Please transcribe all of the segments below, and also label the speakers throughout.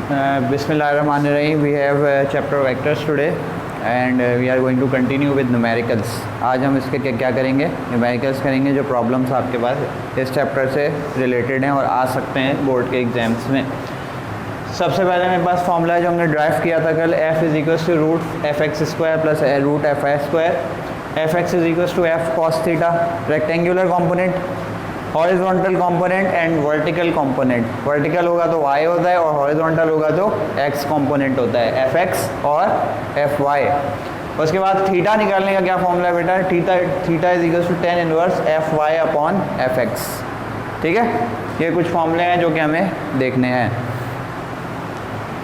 Speaker 1: Bismillahirrahmanirrahim. We have chapter vectors today and we are going to continue with numericals. आज हम इसके क्या करेंगे, न्यूमेरिकल्स करेंगे जो प्रॉब्लम्स आपके पास इस चैप्टर से रिलेटेड हैं और आ सकते हैं बोर्ड के एग्जाम्स में। सबसे पहले मेरे पास फॉर्मूला है जो हमने ड्राइव किया था कल, f is equals to root F x square plus root F I square. F x is equals to F cos theta, rectangular component, horizontal component and vertical component. Vertical होगा तो y होता है और horizontal होगा तो x component होता है, fx और fy। उसके बाद थीटा निकालने का क्या फॉर्मूला है बेटा, theta is equals to tan inverse fy upon fx। ठीक है, ये कुछ फॉर्मूले हैं जो कि हमें देखने हैं।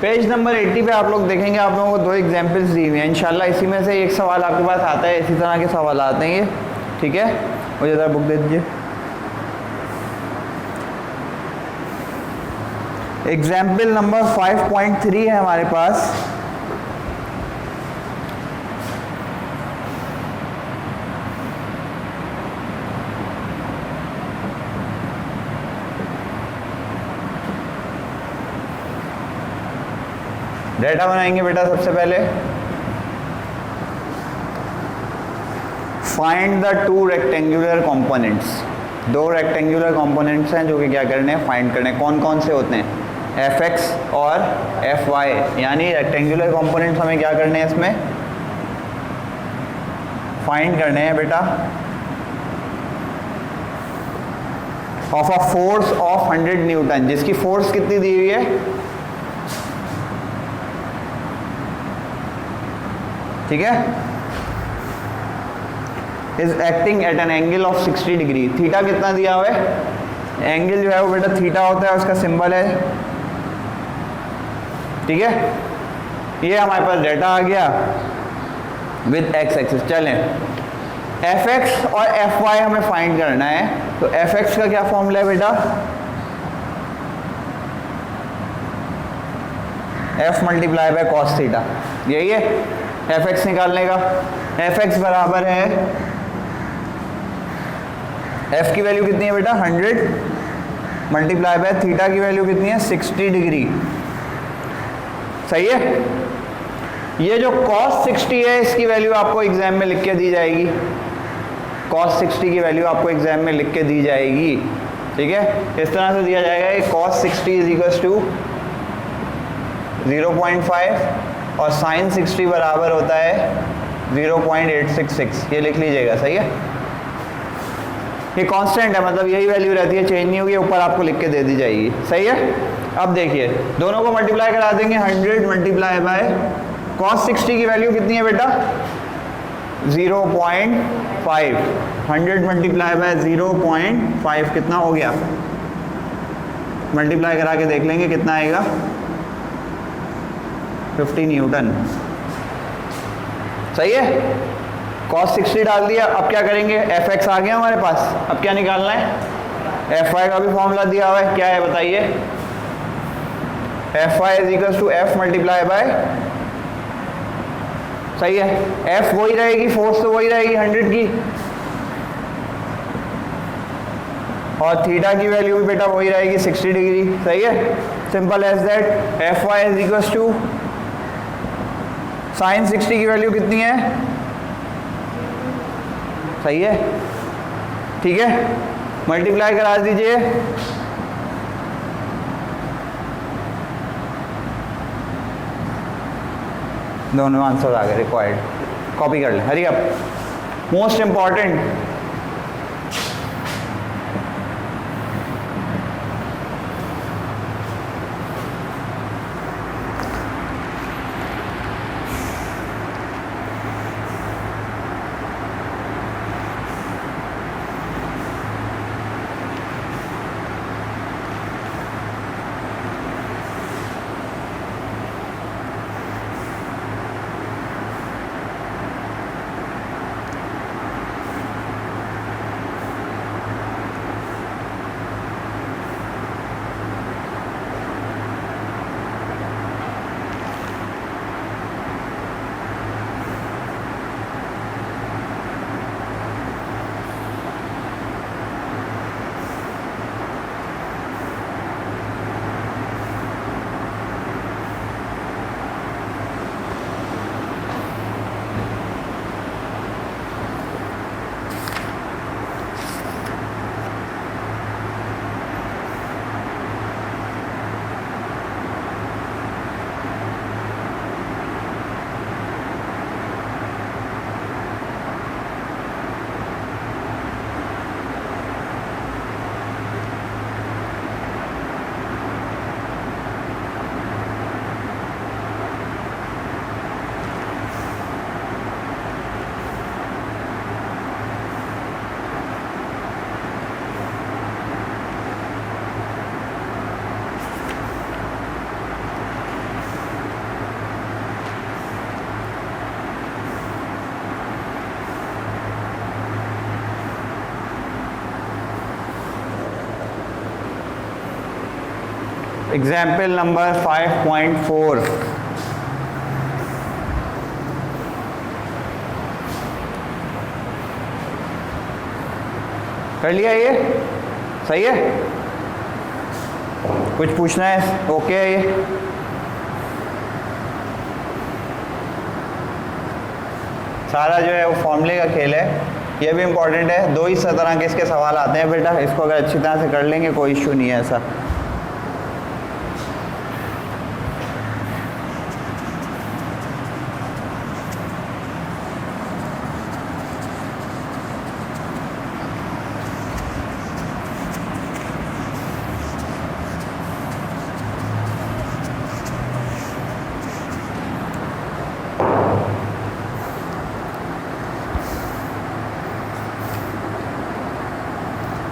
Speaker 1: पेज नंबर 80 पे आप लोग देखेंगे, आप लोगों को दो एग्जाम्पल्स दी हुई हैं। इंशाल्लाह इसी में से एक सवाल आपके पास आता है, इसी तरह के सवाल आते हैं ये। ठीक है, मुझे ज़रा बुक दे दीजिए। एग्जाम्पल नंबर 5.3 है हमारे पास। डेटा बनाएंगे बेटा सबसे पहले। Find the two rectangular components. दो रेक्टेंगुलर कंपोनेंट्स हैं जो कि क्या करने हैं, फाइंड करने। कौन कौन से होते हैं, fx और fy, यानी रेक्टेंगुलर कंपोनेंट्स हमें क्या करने हैं, इसमें फाइंड करने हैं बेटा। Of a force of 100 Newton, जिसकी फोर्स कितनी दी हुई है, ठीक है, is acting at an angle of 60 degree. Theta कितना दिया हुआ है, एंगल जो है वो बेटा थीटा होता है, उसका सिंबल है। ठीक है, ये हमारे पास डेटा आ गया विद एक्स एक्सिस। चलें, एफ एक्स और एफ वाई हमें फाइंड करना है। तो एफ एक्स का क्या फॉर्मूला है बेटा, F multiply by cos theta, यही है एफ एक्स निकालने का। एफ एक्स बराबर है, एफ की वैल्यू कितनी है बेटा 100 मल्टीप्लाई बाय थीटा की वैल्यू कितनी है 60 डिग्री। सही है, ये जो cos 60 है इसकी वैल्यू आपको एग्जाम में लिख के दी जाएगी। cos 60 की वैल्यू आपको एग्जाम में लिख के दी जाएगी। ठीक है, इस तरह से दिया जाएगा कि cos 60 इज इक्वल्स टू 0.5 और sin 60 बराबर होता है 0.866। ये लिख लीजिएगा। सही है, ये कांस्टेंट है, मतलब यही वैल्यू रहती है, चेंज नहीं होगी, ऊपर आपको लिख के दे दी जाएगी। सही है, अब देखिए दोनों को मल्टीप्लाई करा देंगे। 100 मल्टीप्लाई बाय cos 60 की वैल्यू कितनी है बेटा 0.5। 100 मल्टीप्लाई बाय 0.5 कितना हो गया, मल्टीप्लाई करा के देख लेंगे कितना आएगा, 50 न्यूटन। सही है, cos 60 डाल दिया। अब क्या करेंगे, एफ एक्स आ गया हमारे पास, अब क्या निकालना है, एफ वाई का भी फॉर्मूला दिया हुआ है, क्या है बताइए, F y is equals to F multiply by, सही है, एफ वही रहेगी, फोर्स तो वही रहेगी 100 की, और थीटा की वैल्यू भी बेटा वही रहेगी 60 डिग्री। सही है, simple as that. F y is equals to sine 60 की वैल्यू कितनी है, सही है, ठीक है, मल्टीप्लाई करा दीजिए। दोनों आंसर आ गए रिक्वायर्ड, कॉपी कर लें। Hurry up, most important, example number 5.4। कर लिया? ये सही है? कुछ पूछना है? ओके है ये? सारा जो है वो फॉर्मूले का खेल है। ये भी इम्पोर्टेंट है। दो ही तरह के इसके सवाल आते हैं बेटा, इसको अगर अच्छी तरह से कर लेंगे कोई इशू नहीं है ऐसा।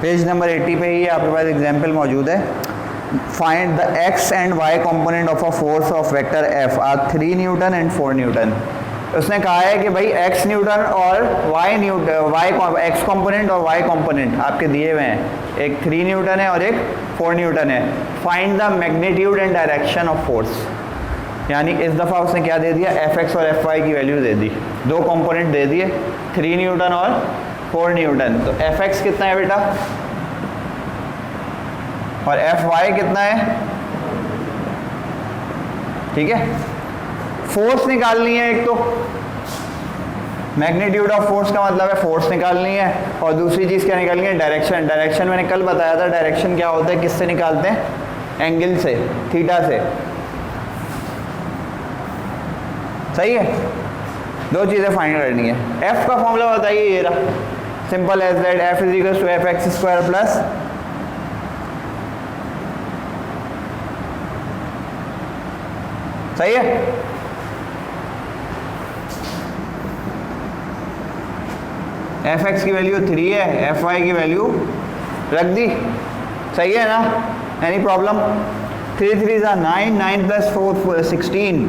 Speaker 1: पेज नंबर 80 पे ही आपके पास एग्जाम्पल मौजूद है। Find the x and y component of a force of vector F are 3 newton and 4 newton. उसने कहा है कि भाई एक्स न्यूटन और वाई एक्स कंपोनेंट और वाई कंपोनेंट आपके दिए हुए हैं, एक 3 न्यूटन है और एक 4 न्यूटन है। Find the magnitude and direction of force. यानी इस दफ़ा उसने क्या दे दिया, एफ एक्स और एफ वाई की वैल्यू दे दी, दो कंपोनेंट दे दिए, 3 न्यूटन और 4 न्यूटन। तो एफ एक्स कितना है बेटा और एफ वाई कितना है? ठीक है, फोर्स निकालनी है। एक तो मैग्नीट्यूड ऑफ फोर्स का मतलब है फोर्स निकालनी है, और दूसरी चीज़ क्या निकालनी है, डायरेक्शन। डायरेक्शन मैंने कल बताया था, डायरेक्शन क्या होता है, किससे निकालते हैं, एंगल से, थीटा से। सही है, दो चीज़ें फाइंड करनी है। एफ का फॉर्मूला बताइए, ये रहा, simple as that, F is equal to F x square plus सही है, एफ एक्स की वैल्यू 3 है, एफ वाई की वैल्यू रख दी, सही है ना? Any problem? 3 3 9, 9 प्लस 4 16,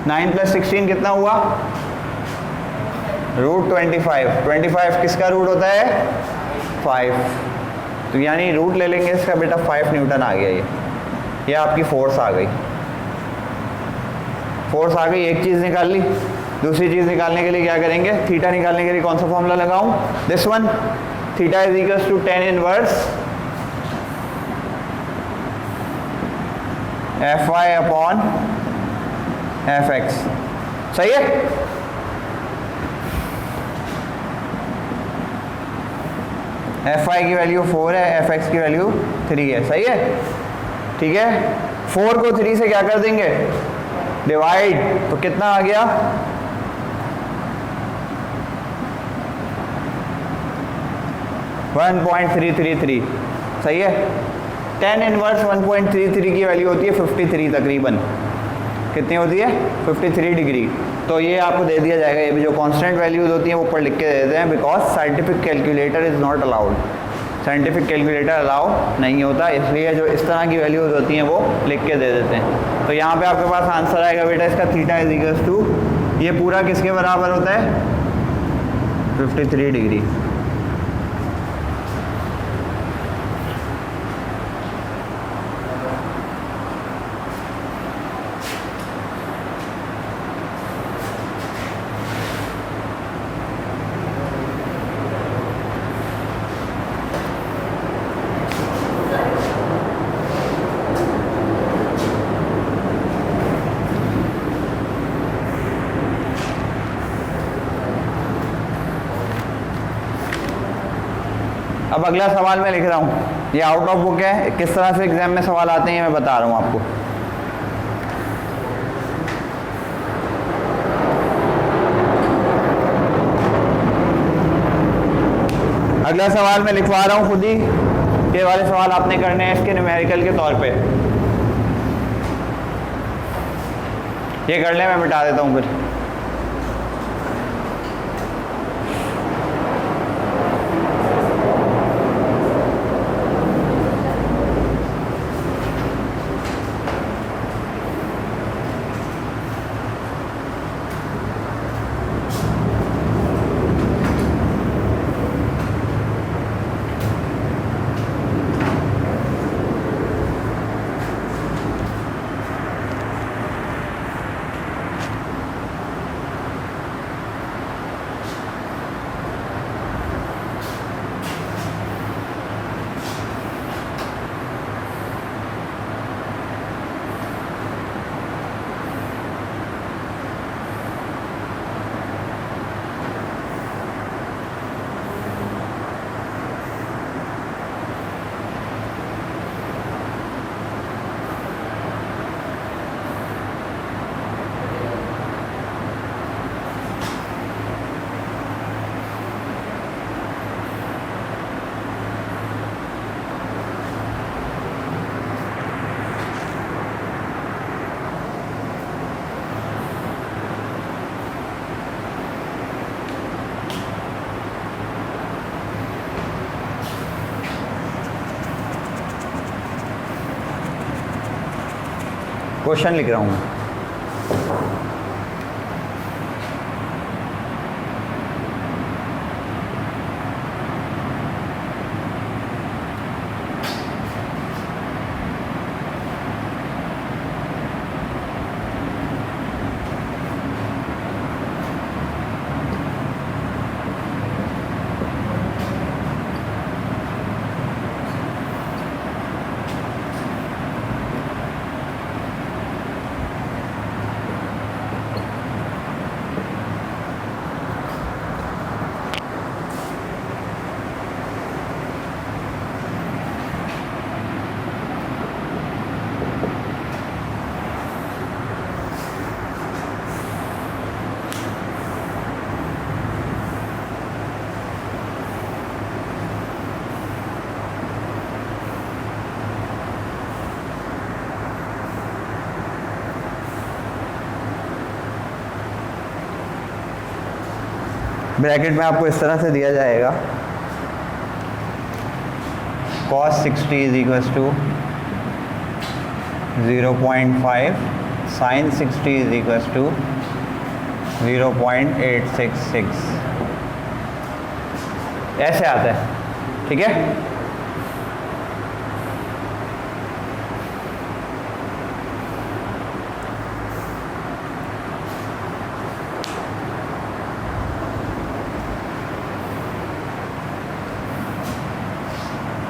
Speaker 1: 9 प्लस 16 कितना हुआ, रूट 25। 25 किसका रूट होता है, 5। तो यानी रूट ले लेंगे इसका बेटा, 5 न्यूटन आ गया। ये आपकी फोर्स आ गई, फोर्स आ गई। एक चीज़ निकाल ली, दूसरी चीज़ निकालने के लिए क्या करेंगे, थीटा निकालने के लिए कौन सा फॉर्मूला लगाऊं, this one, theta is equal to tan inverse F y upon F x. सही है, एफ वाई की वैल्यू 4 है, एफ एक्स की वैल्यू 3 है। सही है, ठीक है। 4 को 3 से क्या कर देंगे, डिवाइड, तो कितना आ गया, वन 1.333। सही है, tan इनवर्स 1.33 की वैल्यू होती है 53 तकरीबन, कितनी होती है, 53 डिग्री। तो ये आपको दे दिया जाएगा। ये भी जो कांस्टेंट वैल्यूज होती हैं वो ऊपर लिख के दे देते हैं, because scientific calculator is not allowed. Scientific calculator allow नहीं होता, इसलिए जो इस तरह की वैल्यूज होती हैं वो लिख के दे देते हैं। तो यहाँ पे आपके पास आंसर आएगा बेटा इसका, थीटा इज इक्वल टू, ये पूरा किसके बराबर होता है, 53 डिग्री। अब अगला सवाल मैं लिख रहा हूँ, ये आउट ऑफ बुक है, किस तरह से एग्जाम में सवाल आते हैं ये मैं बता रहा हूँ आपको। अगला सवाल मैं लिखवा रहा हूँ खुद ही, ये वाले सवाल आपने करने हैं इसके न्यूमेरिकल के तौर पे। ये कर ले, मैं मिटा देता हूँ फिर। क्वेश्चन लिख रहा हूँ। ब्रैकेट में आपको इस तरह से दिया जाएगा, cos 60 is equals to 0.5, sin 60 is equals to 0.866, ऐसे आता है। ठीक है,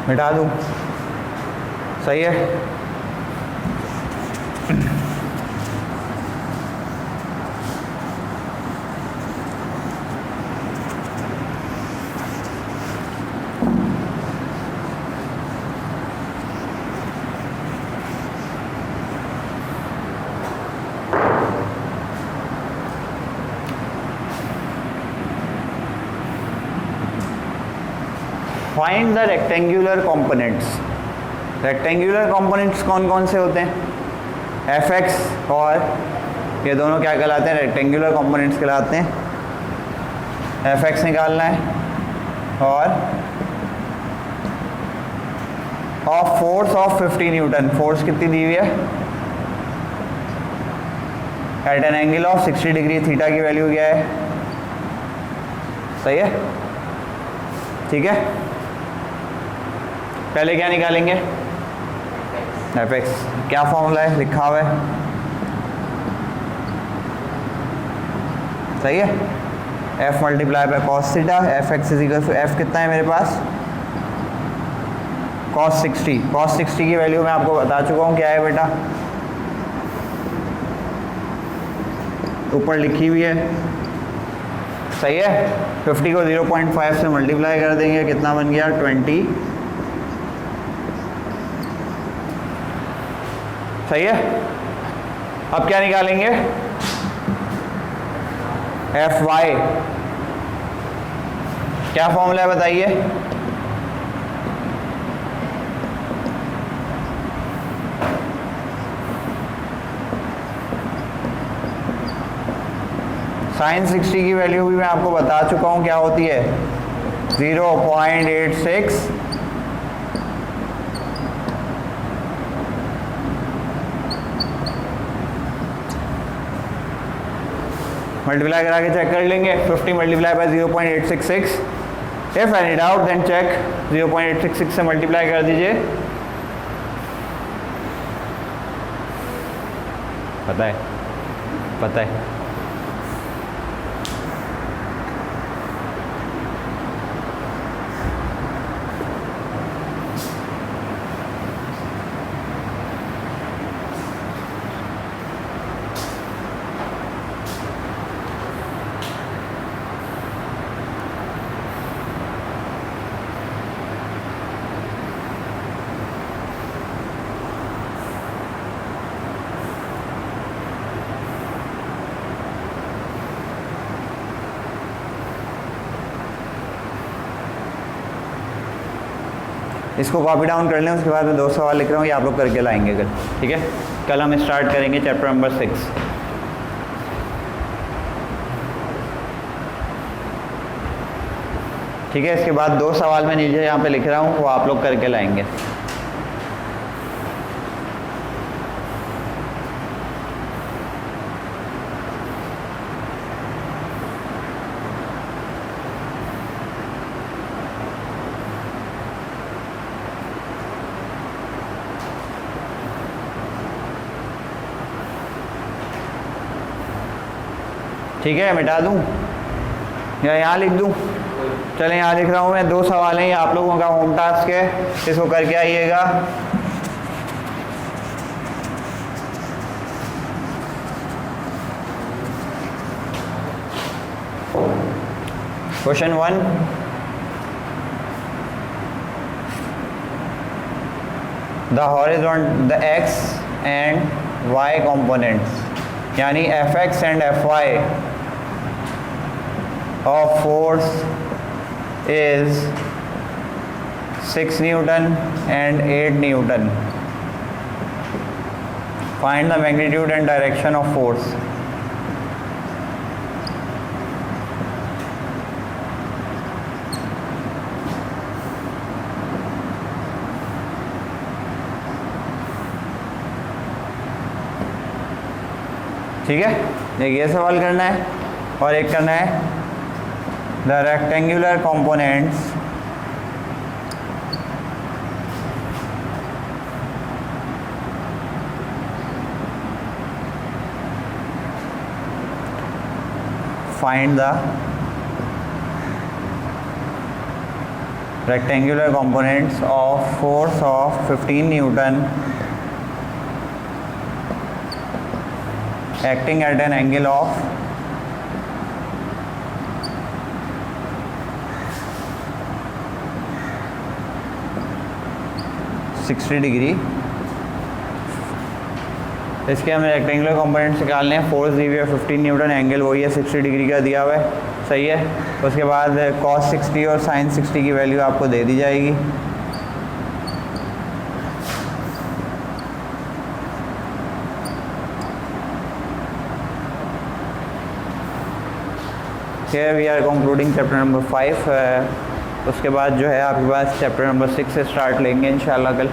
Speaker 1: मिटा दूँ, सही है। Find the rectangular components. Rectangular components कौन कौन से होते हैं? fx और ये दोनों क्या कहलाते हैं? रेक्टेंगुलर कंपोनेंट्स कहलाते हैं। fx निकालना है और of force of 50 newton. Force कितनी दी हुई है? At an angle of 60 degree. Theta की वैल्यू क्या है? सही है, ठीक है। पहले क्या निकालेंगे? fx। क्या फॉर्मूला है? लिखा हुआ है, सही है। f multiply by cos theta. fx is equal to f कितना है मेरे पास? cos 60। cos 60 की वैल्यू मैं आपको बता चुका हूँ क्या है बेटा, ऊपर लिखी हुई है, सही है। 50 को 0.5 से मल्टीप्लाई कर देंगे, कितना बन गया? 20, सही है। अब क्या निकालेंगे? fy। क्या फॉर्मूला है बताइए? sin 60 की वैल्यू भी मैं आपको बता चुका हूं क्या होती है, 0.86 मल्टीप्लाई करा के चेक कर लेंगे। 50 multiply by 0.866। If any doubt then check. 0.866 से मल्टीप्लाई कर दीजिए, पता है, पता है। इसको कॉपी डाउन कर लें, उसके बाद मैं 2 सवाल लिख रहा हूँ, ये आप लोग करके लाएंगे कल, ठीक है। कल हम स्टार्ट करेंगे चैप्टर नंबर 6। ठीक है, इसके बाद 2 सवाल मैं नीचे यहाँ पे लिख रहा हूँ, वो आप लोग करके लाएंगे। ठीक है, मिटा दूँ या यहाँ लिख दूँ? चलें यहाँ लिख रहा हूँ मैं। 2 सवाल हैं, ये आप लोगों का होम टास्क है, इसको करके आइएगा। Question 1, the x and y components यानी fx and fy of force is 6 Newton and 8 Newton. Find the magnitude and direction of force. ठीक है, एक ये सवाल करना है और एक करना है the rectangular components find the rectangular components of force of 15 Newton acting at an angle of 60 degree. इसके हमें रेक्टेंगुलर कंपोनेंट्स निकालने हैं। फोर्स दी हुई है 15 न्यूटन, एंगल वही है 60 डिग्री का दिया हुआ है, सही है। उसके बाद cos 60 और sin 60 की वैल्यू आपको दे दी जाएगी। Here we are concluding chapter number 5। उसके बाद जो है आपके पास चैप्टर नंबर 6 से स्टार्ट लेंगे इंशाल्लाह कल।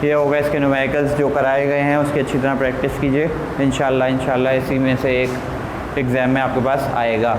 Speaker 1: ये होगा इसके न्यूमेरिकल्स जो कराए गए हैं, उसकी अच्छी तरह प्रैक्टिस कीजिए। इंशाल्लाह इसी में से एक एग्ज़ाम में आपके पास आएगा।